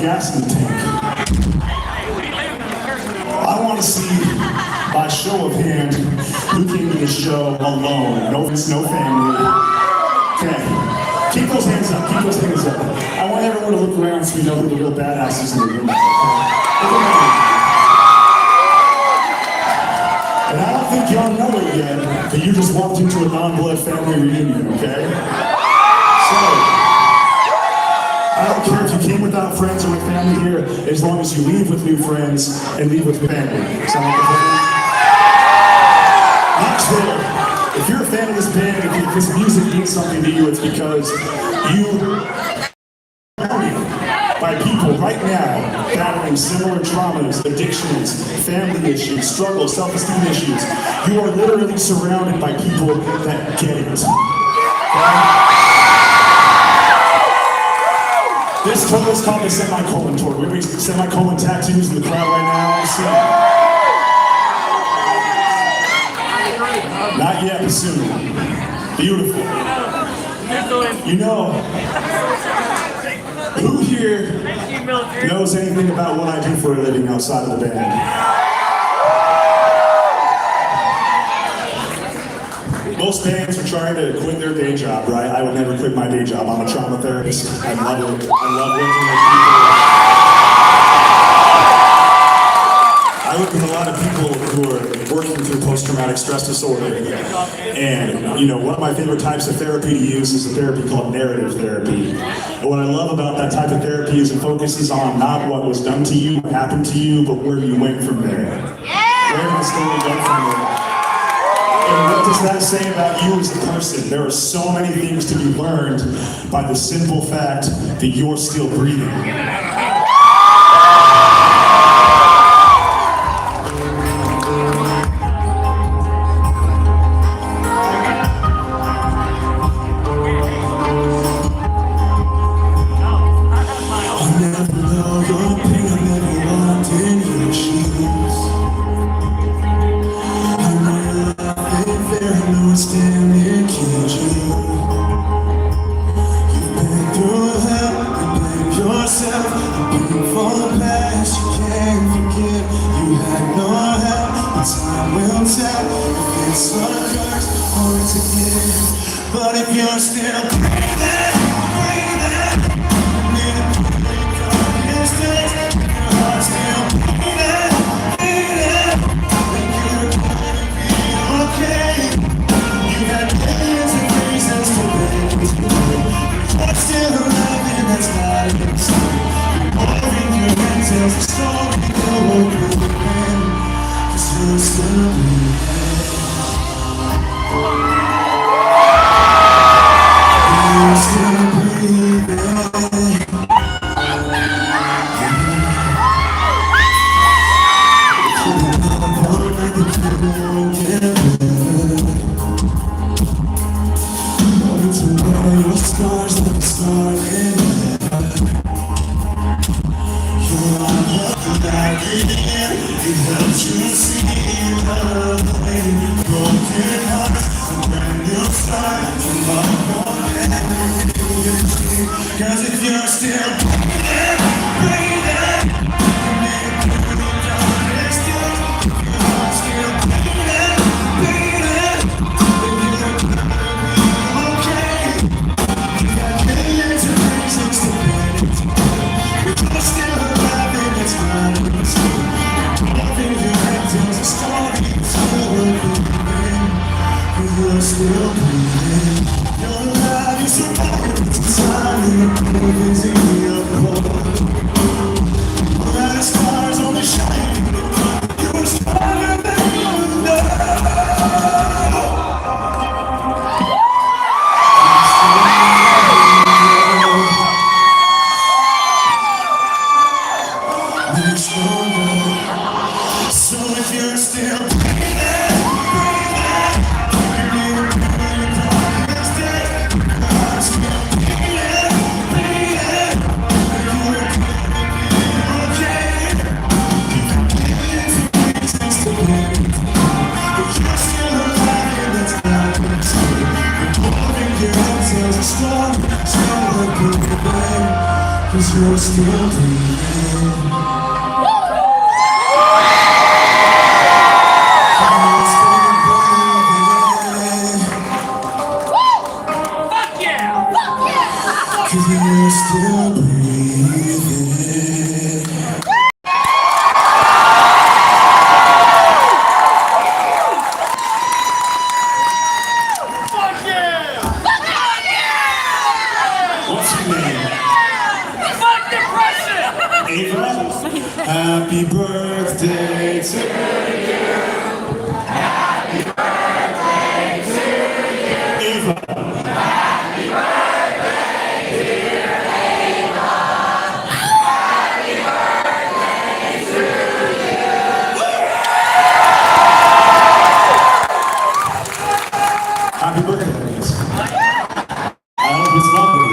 Gas in the tank. I want to see, by show of hand, who came to the show alone. No friends, no family. Okay. Keep those hands up. Keep those hands up. I want everyone to look around so we know who the real badasses in the room are. And I don't think y'all know it yet, that you just walked into a non-blood family reunion, okay? So, I don't care if you came without friends or with family here, as long as you leave with new friends and leave with family. Sound like a plan? Knoxville, if you're a fan of this band, if this music means something to you, it's because you are surrounded by people right now battling similar traumas, addictions, family issues, struggles, self-esteem issues. You are literally surrounded by people that get it. Okay? This tour is called the Semicolon Tour. We have semicolon tattoos in the crowd right now. So. Not yet, but soon. Beautiful. You know, who here knows anything about what I do for a living outside of the band? Most bands are trying to quit their day job, right? I would never quit my day job. I'm a trauma therapist. I love it. I love working with people. I work with a lot of people who are working through post-traumatic stress disorder. And, you know, one of my favorite types of therapy to use is a therapy called narrative therapy. And what I love about that type of therapy is it focuses on not what was done to you, what happened to you, but where you went from there. Where the story went from there. And what does that say about you as a person? There are so many things to be learned by the simple fact that you're still breathing. I'll never know your pain, I'll never walked in your shoes. Still it kills you. You've been through hell, you blame yourself, you blame for the past you can't forgive. You had no help, but time will tell if it's a curse or it's a gift. But if you're still breathing, distance, your heart's still beating, then you're gonna be okay. You had millions of reasons to live, but still alive, and that's not a mistake. More in your head tells the story of what you've been, 'cause you're still breathing. You're still breathing. Your scars like a star in heaven. You're on love back in. It helps you see love in broken hearts. A brand new start. Cause if you're still breathing, breathing, you're still breathing. Your life is a moment in time, and the proof is in your core. All the stars on the shine, you're stronger than you know. You're still breathing. you're still breathing. Cause you're still breathing. Fuck yeah! What's your name? Fuck depression! Ava? Happy birthday to you. Happy birthday to you. Ava. Happy birthday, dear Ava. Happy birthday to you. Happy birthday, ladies. I hope it's lovely.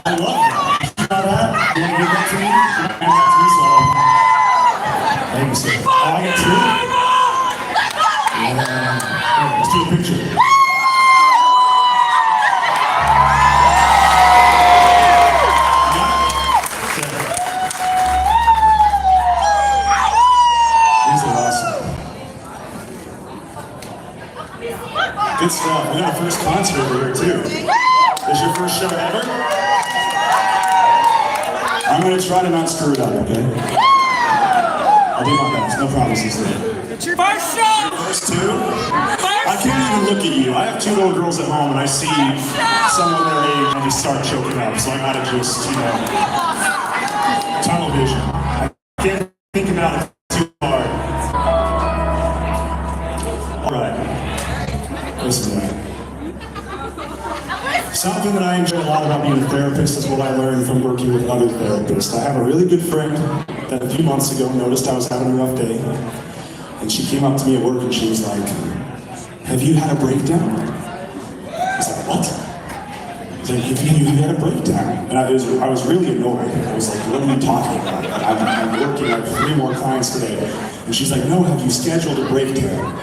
I love that. You know that? You want to give that to me? You want to give that to me, so thank you, sir. Oh, I get two? Yeah. Hey, let's do a picture. These are awesome. Good stuff. We got our first concert over here, too. This your first show ever? I'm going to try to not screw it up, okay? I'll do my best. No promises there. It's your first show! First two? I can't even look at you. I have two little girls at home, and I see someone their age, and I just start choking up. So I gotta just, tunnel vision. I can't think about it too hard. All right. Listen to that. Something that I enjoy a lot about being a therapist is what I learned from working with other therapists. I have a really good friend that a few months ago noticed I was having a rough day. And she came up to me at work and she was like, have you had a breakdown? I was like, what? I was like, have you had a breakdown? And I was really annoyed. I was like, what are you talking about? I'm working, I have 3 more clients today. And she's like, no, have you scheduled a breakdown?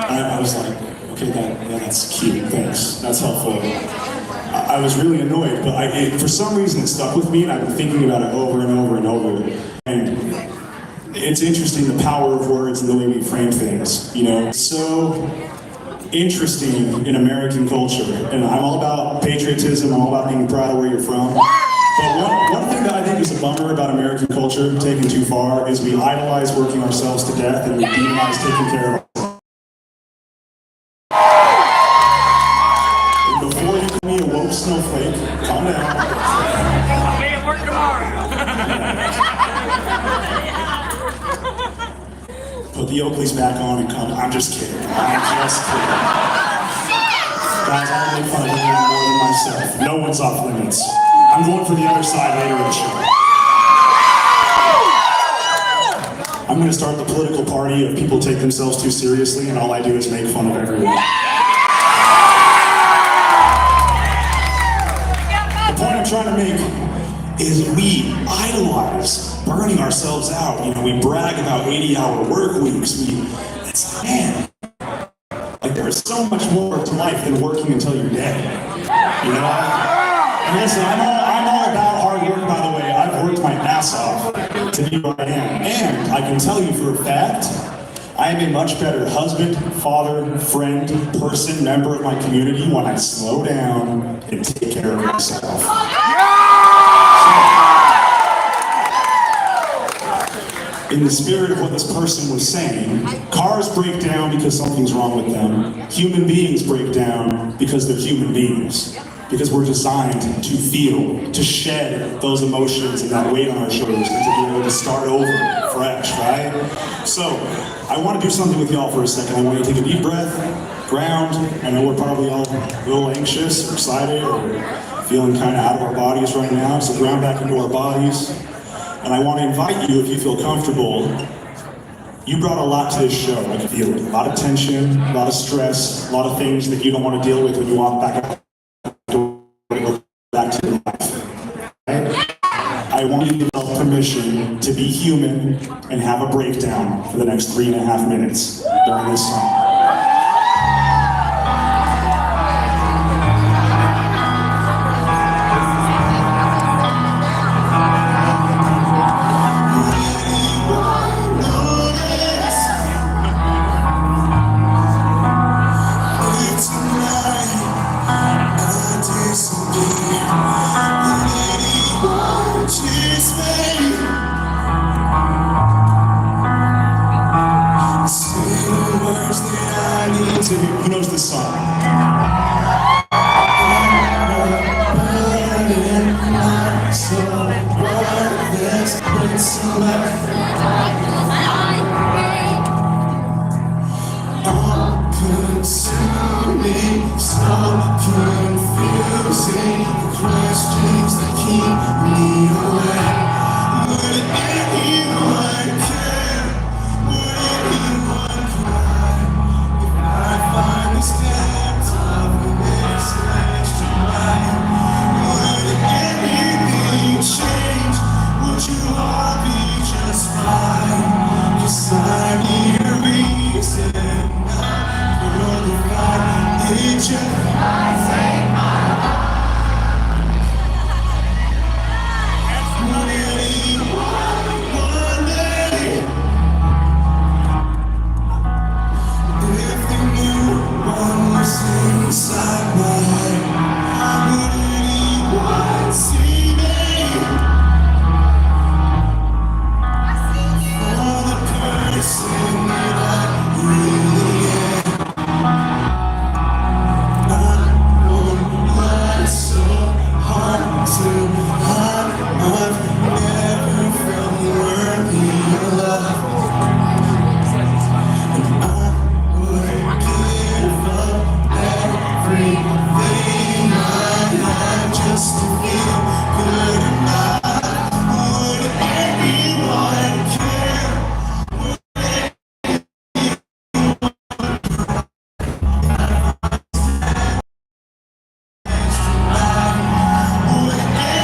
And I was like, okay, that's cute, thanks. That's helpful. I was really annoyed, but for some reason it stuck with me, and I've been thinking about it over and over and over. And it's interesting, the power of words and the way we frame things, It's so interesting in American culture, and I'm all about patriotism, I'm all about being proud of where you're from. But one thing that I think is a bummer about American culture, taken too far, is we idolize working ourselves to death and we demonize taking care of ourselves. Before you call me a woke snowflake, calm down. I'll be at work tomorrow. Put the Oakleys back on and come. I'm just kidding. Guys, I'll make fun of anyone more than myself. No one's off limits. I'm going for the other side later in the show. I'm going to start the political party of people take themselves too seriously, and all I do is make fun of everyone. The point I'm trying to make is we idolize burning ourselves out. We brag about 80-hour work weeks. It's man, like there is so much more to life than working until you're dead. And listen, I'm all about hard work, by the way. I've worked my ass off to be where I am. And I can tell you for a fact, I am a much better husband, father, friend, person, member of my community when I slow down and take care of myself. In the spirit of what this person was saying, cars break down because something's wrong with them. Human beings break down because they're human beings. Because we're designed to feel, to shed those emotions and that weight on our shoulders and to be able to start over fresh, right? So, I want to do something with y'all for a second. I want you to take a deep breath, ground. I know we're probably all a little anxious or excited or feeling kind of out of our bodies right now, so ground back into our bodies. And I want to invite you, if you feel comfortable, you brought a lot to this show, I can feel it. A lot of tension, a lot of stress, a lot of things that you don't want to deal with when you walk back to your life. Right? I want you to give yourself permission to be human and have a breakdown for the next 3.5 minutes during this song. so confusing. The questions that keep me awake. Would anyone care? Would anyone cry if I finally stepped up with this extra light? Would anything change? Would you all be just fine? 'Cause I need a reason for the fight. It's just inside my head. Would anyone see me? For the person that I really am. I know life's so hard to hide. I've never felt worthy of love. And I would give up everything I have just to feel good enough. Would anyone care? Would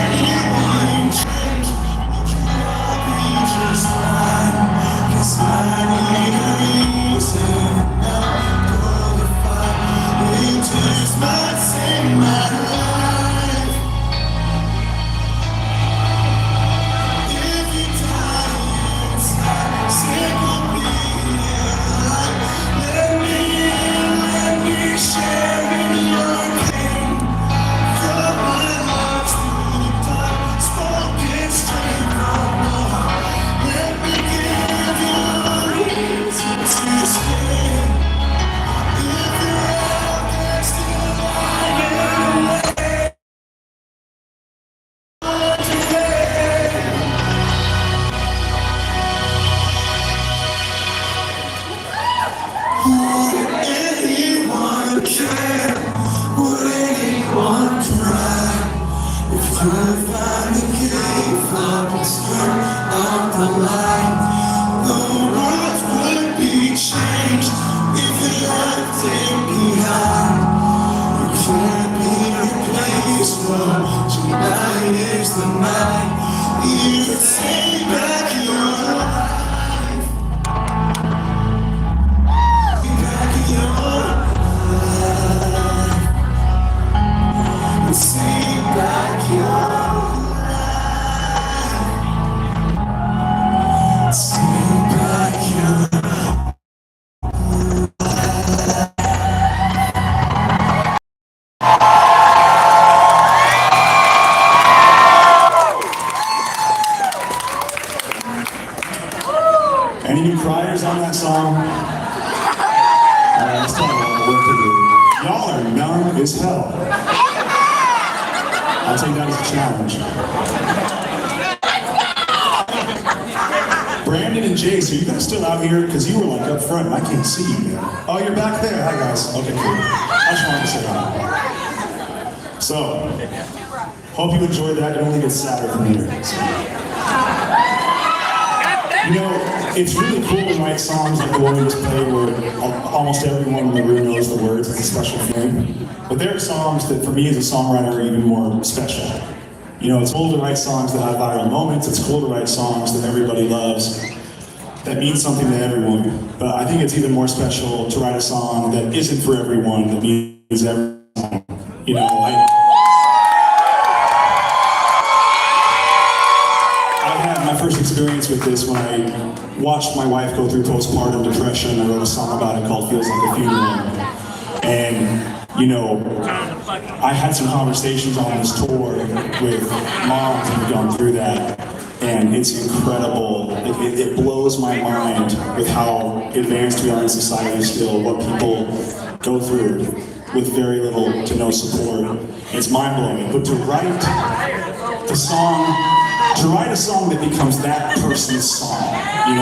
anything change? Would you all be just fine? 'Cause I need a reason now for the fight. It just might save my life. If you die inside, sick of being alive. Let me in, let me share in your pain. Fill my lungs through the dark, spoken straight from the heart. Let me give you a reason to stay. If you're out there still lying awake today. Would anyone care? Would anyone cry? If you finally gave up and turned out the light, the world would be changed if you left it behind. You can't be replaced, well, tonight is the night. You take back your life. Take back your life. Take back your life. Take back your life. Any new criers on that song? Alright, let's talk about the work to do. Y'all are young as hell. I'll take that as a challenge. Brandon and Jace, are you guys still out here? Because you were like up front and I can't see you. Oh, you're back there. Hi guys. Okay, cool. I just wanted to say hi. So, hope you enjoyed that. It only gets sadder from here. You know, it's really cool to write songs like the one we just played where almost everyone in the room knows the words. It's a special thing. But there are songs that for me as a songwriter are even more special. You know, it's cool to write songs that have viral moments. It's cool to write songs that everybody loves, that mean something to everyone. But I think it's even more special to write a song that isn't for everyone, that means everyone. You know, I had my first experience with this when I watched my wife go through postpartum depression. I wrote a song about it called Feels Like a Funeral. And, you know, I had some conversations on this tour with moms who have gone through that. And it's incredible. It blows my mind with how advanced we are in society still, what people go through with very little to no support. It's mind-blowing. But to write a song that becomes that person's song, you know,